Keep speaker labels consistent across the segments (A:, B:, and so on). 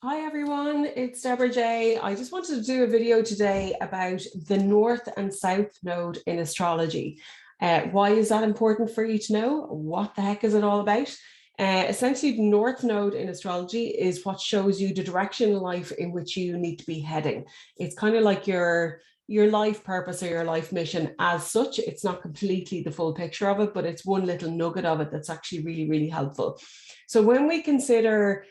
A: Hi everyone, it's Deborah J. I just wanted to do a video today about the North and South Node in astrology. Why is that important for you to know? What the heck is it all about? Essentially, the North Node in astrology is what shows you the direction in life in which you need to be heading. It's kind of like your life purpose or your life mission as such. It's not completely the full picture of it, but it's one little nugget of it that's actually really, really helpful. So when we consider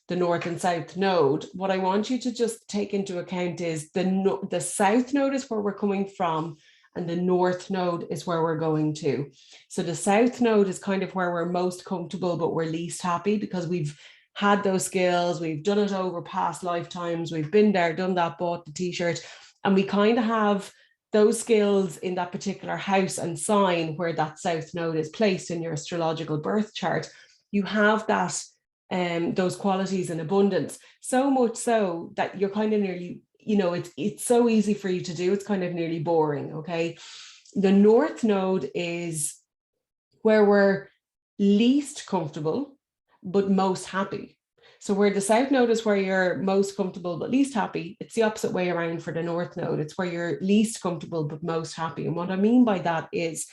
A: the North and South Node, what I want you to just take into account is the South Node is where we're coming from, and the North Node is where we're going to. So the South Node is kind of where we're most comfortable, but we're least happy because we've had those skills, we've done it over past lifetimes, we've been there, done that, bought the t-shirt, and we kind of have those skills in that particular house and sign where that South Node is placed in your astrological birth chart. You have that those qualities in abundance, so much so that you're kind of nearly, it's so easy for you to do, it's kind of nearly boring. Okay, the North Node is where we're least comfortable but most happy. So where the South Node is where you're most comfortable but least happy, it's the opposite way around for the North Node. It's where you're least comfortable but most happy. And what I mean by that is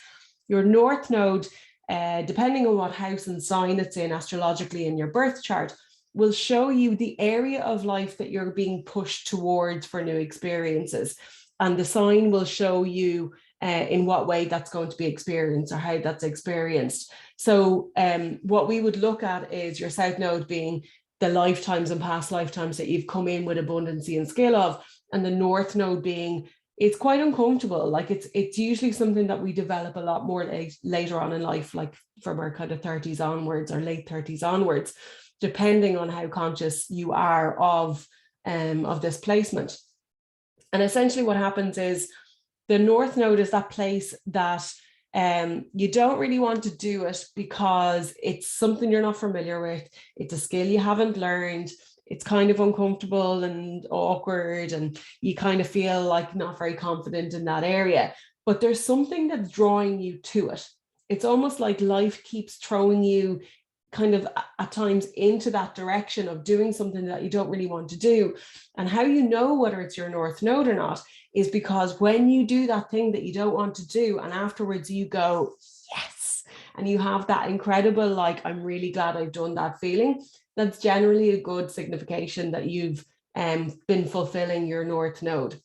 A: your North Node, depending on what house and sign it's in astrologically in your birth chart, will show you the area of life that you're being pushed towards for new experiences. And the sign will show you in what way that's going to be experienced or how that's experienced. So what we would look at is your South Node being the lifetimes and past lifetimes that you've come in with abundancy and skill of, and the North Node being, it's quite uncomfortable. Like it's usually something that we develop a lot more later on in life, like from our kind of 30s onwards or late 30s onwards, depending on how conscious you are of this placement. And essentially what happens is the North Node is that place that you don't really want to do it because it's something you're not familiar with. It's a skill you haven't learned. It's kind of uncomfortable and awkward, and you kind of feel like not very confident in that area. But there's something that's drawing you to it. It's almost like life keeps throwing you kind of at times into that direction of doing something that you don't really want to do. And how you know whether it's your North Node or not is because when you do that thing that you don't want to do and afterwards you go, yes, and you have that incredible, like, I'm really glad I've done that feeling, that's generally a good signification that you've been fulfilling your North Node.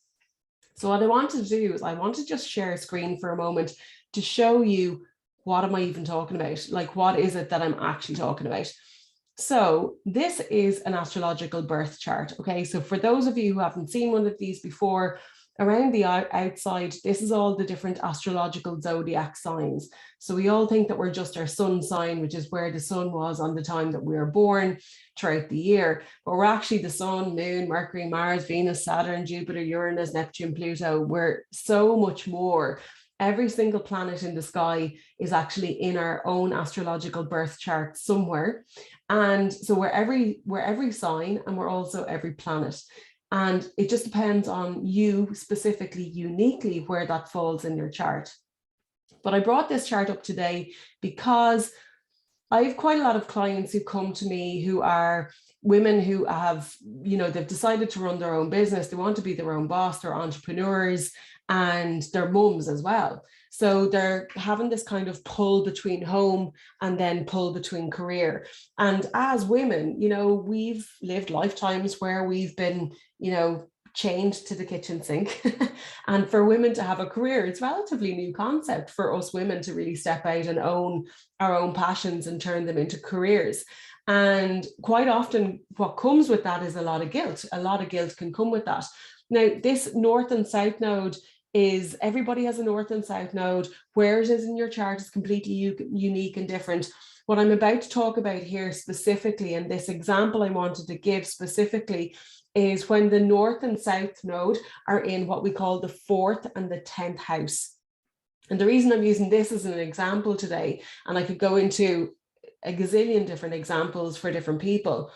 A: So what I want to do is I want to just share a screen for a moment to show you what am I even talking about? Like, what is it that I'm actually talking about? So this is an astrological birth chart. Okay, so for those of you who haven't seen one of these before, around the outside, this is all the different astrological zodiac signs. So we all think that we're just our sun sign, which is where the sun was on the time that we were born throughout the year. But we're actually the sun, moon, Mercury, Mars, Venus, Saturn, Jupiter, Uranus, Neptune, Pluto. We're so much more. Every single planet in the sky is actually in our own astrological birth chart somewhere. And so we're every sign, and we're also every planet. And it just depends on you specifically, uniquely, where that falls in your chart. But I brought this chart up today because I have quite a lot of clients who come to me who are women who have, they've decided to run their own business. They want to be their own boss, they're entrepreneurs, and they're mums as well. So they're having this kind of pull between home and then pull between career. And as women, we've lived lifetimes where we've been, chained to the kitchen sink. And for women to have a career, it's a relatively new concept for us women to really step out and own our own passions and turn them into careers. And quite often what comes with that is a lot of guilt. A lot of guilt can come with that. Now, this North and South Node is, everybody has a North and South Node. Where it is in your chart is completely unique and different. What I'm about to talk about here specifically, and this example I wanted to give specifically, is when the North and South Node are in what we call the 4th and the 10th house. And the reason I'm using this as an example today, and I could go into a gazillion different examples for different people,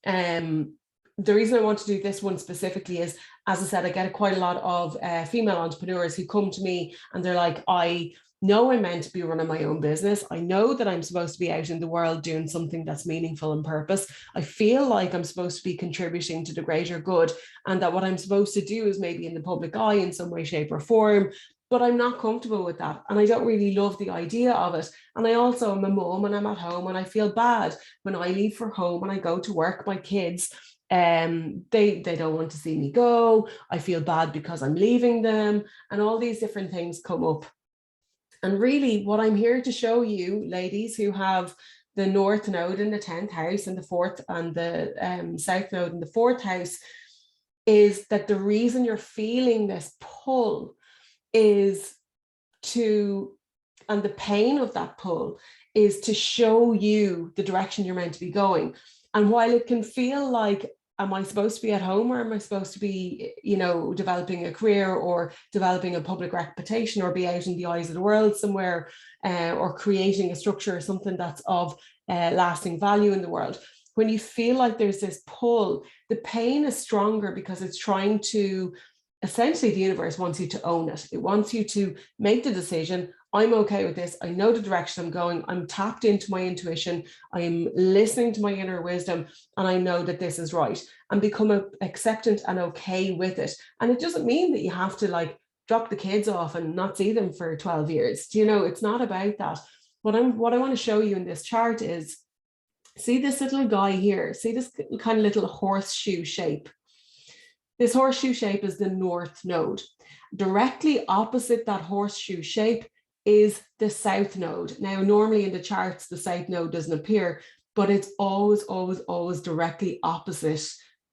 A: the reason I want to do this one specifically is, as I said, I get quite a lot of female entrepreneurs who come to me and they're like, I know I'm meant to be running my own business. I know that I'm supposed to be out in the world doing something that's meaningful and purpose. I feel like I'm supposed to be contributing to the greater good, and that what I'm supposed to do is maybe in the public eye in some way, shape, or form. But I'm not comfortable with that. And I don't really love the idea of it. And I also am a mom and I'm at home and I feel bad when I leave for home and I go to work. My kids, they don't want to see me go. I feel bad because I'm leaving them, and all these different things come up. And really, what I'm here to show you, ladies who have the North Node in the 10th house and the fourth and the South Node in the fourth house, is that the reason you're feeling this pull is to, and the pain of that pull is to show you the direction you're meant to be going. And while it can feel like, am I supposed to be at home, or am I supposed to be, developing a career or developing a public reputation, or be out in the eyes of the world somewhere, or creating a structure or something that's of lasting value in the world? When you feel like there's this pull, the pain is stronger because it's trying to, essentially the universe wants you to own it. It wants you to make the decision. I'm okay with this. I know the direction I'm going. I'm tapped into my intuition. I'm listening to my inner wisdom, and I know that this is right, and become acceptant and okay with it. And it doesn't mean that you have to like drop the kids off and not see them for 12 years. It's not about that. What I want to show you in this chart is, see this little guy here, see this kind of little horseshoe shape. This horseshoe shape is the North Node. Directly opposite that horseshoe shape is the South Node. Now, normally in the charts, the South Node doesn't appear, but it's always, always, always directly opposite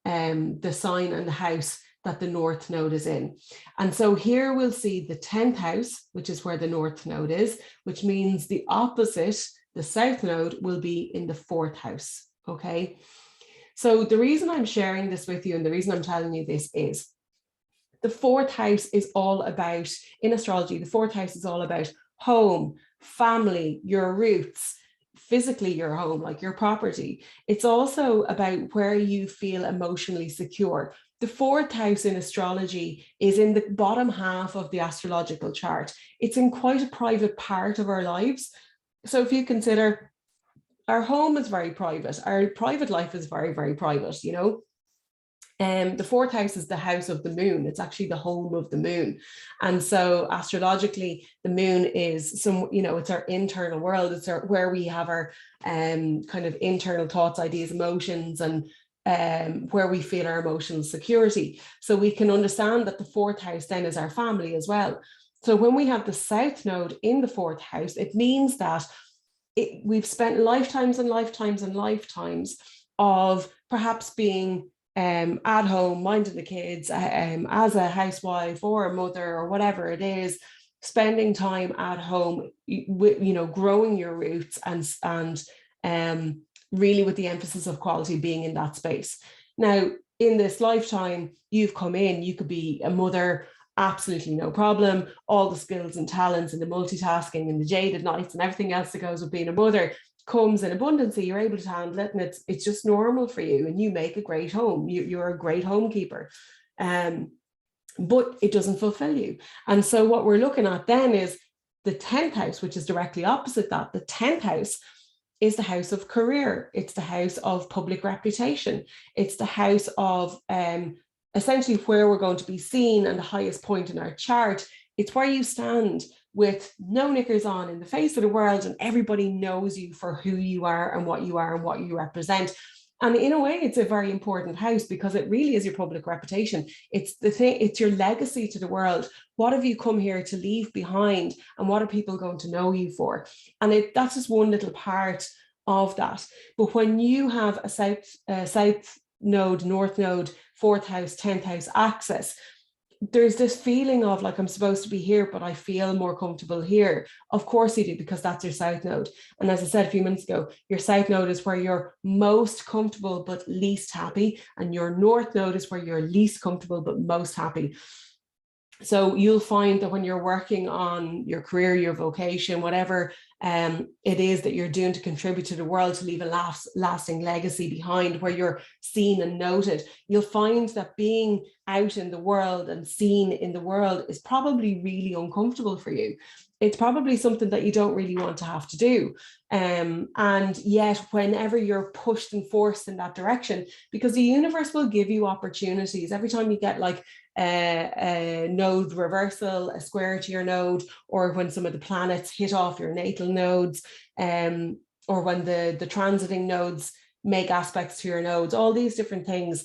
A: the sign and the house that the North Node is in. And so here we'll see the 10th house, which is where the North Node is, which means the opposite, the South Node, will be in the 4th house, okay? So the reason I'm sharing this with you and the reason I'm telling you this is the 4th house is all about, in astrology, the 4th house is all about home, family, your roots, physically your home, like your property. It's also about where you feel emotionally secure. The 4th house in astrology is in the bottom half of the astrological chart. It's in quite a private part of our lives. So if you consider, our home is very private. Our private life is very, very private, the 4th house is the house of the moon. It's actually the home of the moon. And so astrologically, the moon is it's our internal world. It's where we have our kind of internal thoughts, ideas, emotions, and where we feel our emotional security. So we can understand that the 4th house then is our family as well. So when we have the South Node in the 4th house, it means that we've spent lifetimes and lifetimes and lifetimes of perhaps being at home, minding the kids, as a housewife or a mother or whatever it is, spending time at home, growing your roots and really with the emphasis of quality being in that space. Now, in this lifetime, you've come in, you could be a mother, absolutely no problem. All the skills and talents and the multitasking and the jaded nights and everything else that goes with being a mother comes in abundance. You're able to handle it, and it's just normal for you, and you make a great home. You're a great homekeeper, but it doesn't fulfill you. And so what we're looking at then is the 10th house, which is directly opposite that. The 10th house is the house of career. It's the house of public reputation. It's the house of essentially where we're going to be seen, and the highest point in our chart. It's where you stand with no knickers on in the face of the world, and everybody knows you for who you are and what you represent. And in a way, it's a very important house because it really is your public reputation. It's the thing, it's your legacy to the world. What have you come here to leave behind, and what are people going to know you for? And that's just one little part of that. But when you have a South Node, North Node, 4th house, 10th house access, there's this feeling of like, I'm supposed to be here, but I feel more comfortable here. Of course you do, because that's your South Node. And as I said a few minutes ago, your South Node is where you're most comfortable but least happy, and your North Node is where you're least comfortable but most happy. So you'll find that when you're working on your career, your vocation, whatever it is that you're doing to contribute to the world, to leave a lasting legacy behind where you're seen and noted, you'll find that being out in the world and seen in the world is probably really uncomfortable for you. It's probably something that you don't really want to have to do. And yet, whenever you're pushed and forced in that direction, because the universe will give you opportunities every time you get like a node reversal, a square to your node, or when some of the planets hit off your natal nodes, or when the transiting nodes make aspects to your nodes, all these different things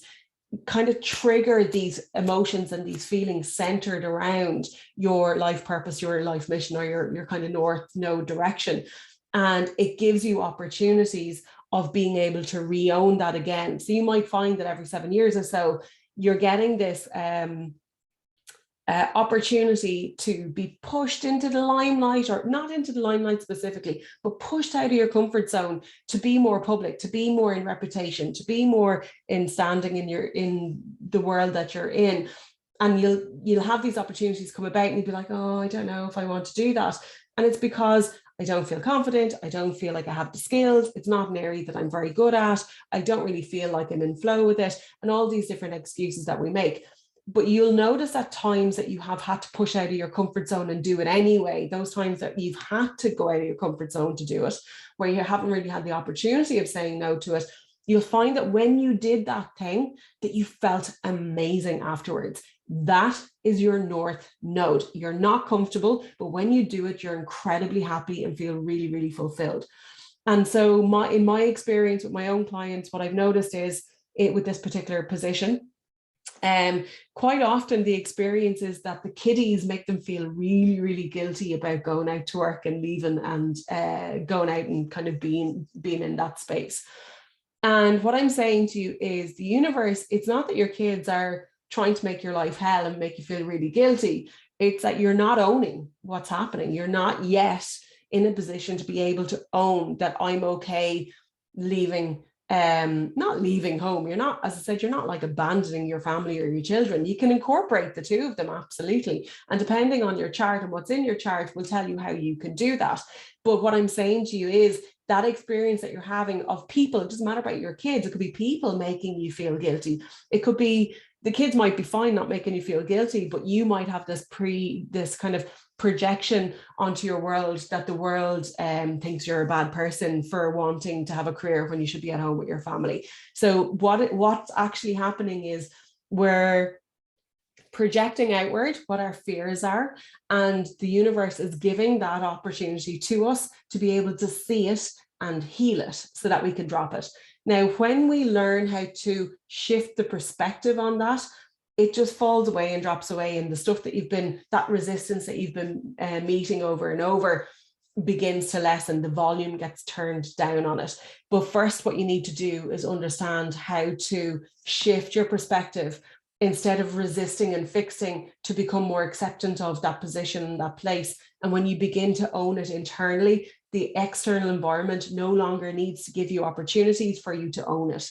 A: kind of trigger these emotions and these feelings centered around your life purpose, your life mission, or your kind of north node direction. And it gives you opportunities of being able to re-own that again. So you might find that every 7 years or so, you're getting this opportunity to be pushed into the limelight, or not into the limelight specifically, but pushed out of your comfort zone to be more public, to be more in reputation, to be more in standing in the world that you're in. And you'll have these opportunities come about and you'll be like, oh, I don't know if I want to do that. And it's because I don't feel confident. I don't feel like I have the skills. It's not an area that I'm very good at. I don't really feel like I'm in flow with it. And all these different excuses that we make. But you'll notice at times that you have had to push out of your comfort zone and do it anyway. Those times that you've had to go out of your comfort zone to do it, where you haven't really had the opportunity of saying no to it, you'll find that when you did that thing, that you felt amazing afterwards. That is your north node. You're not comfortable, but when you do it, you're incredibly happy and feel really, really fulfilled. And so in my experience with my own clients, what I've noticed is with this particular position, quite often the experience is that the kiddies make them feel really, really guilty about going out to work and leaving and going out and kind of being in that space. And what I'm saying to you is the universe, it's not that your kids are trying to make your life hell and make you feel really guilty. It's that you're not owning what's happening. You're not yet in a position to be able to own that I'm okay leaving, not leaving home. You're not, as I said, you're not like abandoning your family or your children. You can incorporate the two of them, absolutely. And depending on your chart and what's in your chart will tell you how you can do that. But what I'm saying to you is that experience that you're having of people, it doesn't matter about your kids, it could be people making you feel guilty. It could be the kids might be fine not making you feel guilty, but you might have this kind of projection onto your world that the world thinks you're a bad person for wanting to have a career when you should be at home with your family. So what's actually happening is we're projecting outward what our fears are, and the universe is giving that opportunity to us to be able to see it and heal it so that we can drop it. Now, when we learn how to shift the perspective on that, it just falls away and drops away, and the stuff that resistance that you've been meeting over and over begins to lessen. The volume gets turned down on it. But first, what you need to do is understand how to shift your perspective instead of resisting and fixing, to become more acceptant of that position, that place. And when you begin to own it internally, the external environment no longer needs to give you opportunities for you to own it.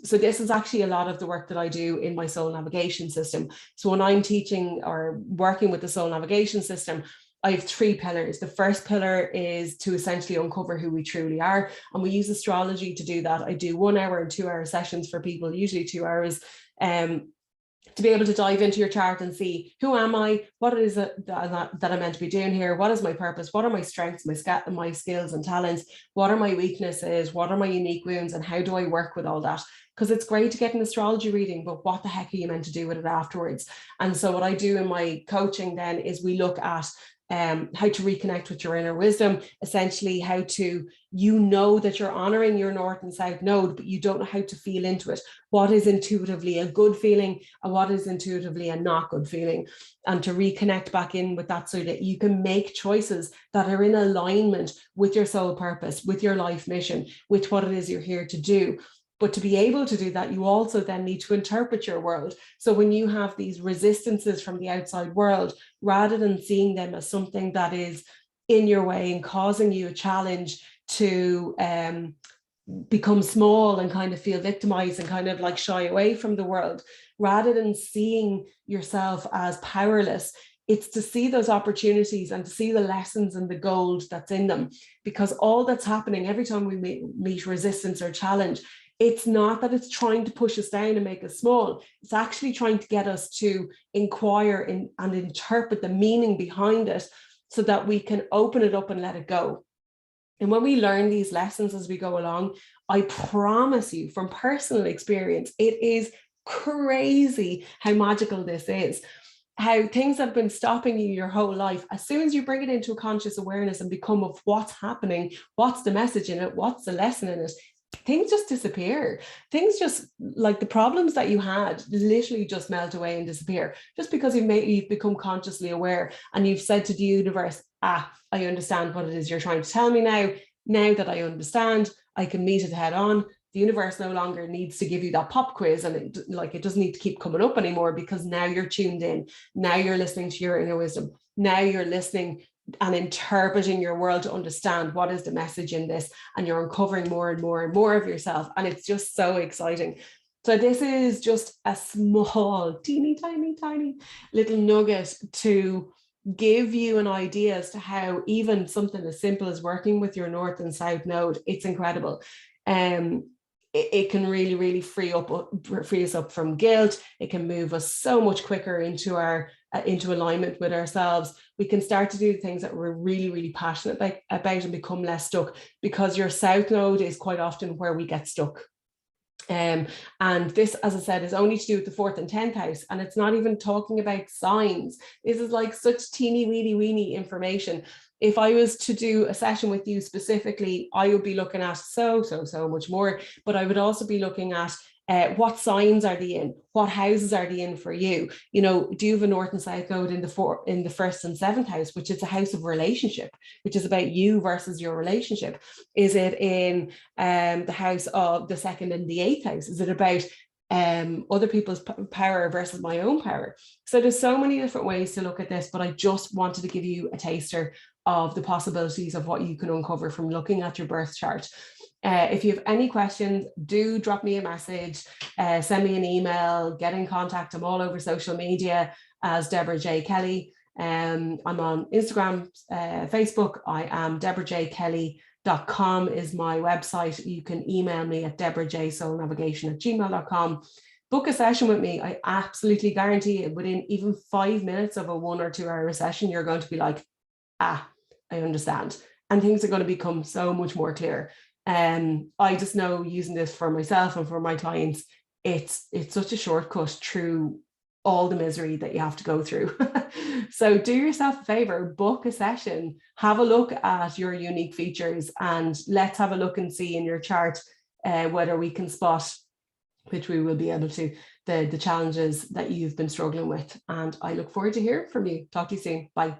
A: So this is actually a lot of the work that I do in my soul navigation system. So when I'm teaching or working with the soul navigation system, I have 3 pillars. The first pillar is to essentially uncover who we truly are. And we use astrology to do that. I do 1 hour and 2 hour sessions for people, usually 2 hours, to be able to dive into your chart and see, who am I? What is it that I'm meant to be doing here? What is my purpose? What are my strengths, my skills and talents? What are my weaknesses? What are my unique wounds? And how do I work with all that? Because it's great to get an astrology reading, but what the heck are you meant to do with it afterwards? And so what I do in my coaching then is we look at how to reconnect with your inner wisdom, essentially how to, that you're honoring your north and south node, but you don't know how to feel into it. What is intuitively a good feeling and what is intuitively a not good feeling, and to reconnect back in with that so that you can make choices that are in alignment with your soul purpose, with your life mission, with what it is you're here to do. But to be able to do that, you also then need to interpret your world. So when you have these resistances from the outside world, rather than seeing them as something that is in your way and causing you a challenge to become small and kind of feel victimized and kind of like shy away from the world, rather than seeing yourself as powerless, it's to see those opportunities and to see the lessons and the gold that's in them. Because all that's happening every time we meet resistance or challenge, it's not that it's trying to push us down and make us small. It's actually trying to get us to inquire and interpret the meaning behind it so that we can open it up and let it go. And when we learn these lessons as we go along, I promise you from personal experience, it is crazy how magical this is. How things that have been stopping you your whole life, as soon as you bring it into a conscious awareness and become of what's happening, what's the message in it, what's the lesson in it, things just disappear. Things just, like the problems that you had, literally just melt away and disappear, just because you've become consciously aware and you've said to the universe, I understand what it is you're trying to tell me now. Now that I understand, I can meet it head on. The universe no longer needs to give you that pop quiz, and it doesn't need to keep coming up anymore, because now you're tuned in. Now you're listening to your inner wisdom. Now you're listening and interpreting your world to understand what is the message in this, and you're uncovering more and more and more of yourself, and it's just so exciting. So this is just a small, teeny tiny little nugget to give you an idea as to how even something as simple as working with your north and south node, it's incredible. It can really free us up from guilt. It can move us so much quicker into alignment with ourselves. We can start to do things that we're really passionate about and become less stuck, because your south node is quite often where we get stuck. And this, as I said, is only to do with the 4th and 10th house, and it's not even talking about signs. This is like such teeny weeny information. If I was to do a session with you specifically, I would be looking at so much more, but I would also be looking at what signs are they in? What houses are they in for you? You know, do you have a north and south node in the 1st and 7th house, which is a house of relationship, which is about you versus your relationship? Is it in the house of the 2nd and the 8th house? Is it about other people's power versus my own power? So there's so many different ways to look at this, but I just wanted to give you a taster of the possibilities of what you can uncover from looking at your birth chart. If you have any questions, do drop me a message, send me an email, get in contact. I'm all over social media as Deborah J. Kelly. I'm on Instagram, Facebook. I am deborahjkelly.com is my website. You can email me at deborahjsoulnavigation@gmail.com. Book a session with me. I absolutely guarantee it, within even 5 minutes of a 1 or 2 hour session, you're going to be like, I understand. And things are going to become so much more clear. I just know, using this for myself and for my clients, it's such a shortcut through all the misery that you have to go through. So do yourself a favor, book a session, have a look at your unique features, and let's have a look and see in your chart whether we can spot, which we will be able to, the challenges that you've been struggling with. And I look forward to hearing from you. Talk to you soon. Bye.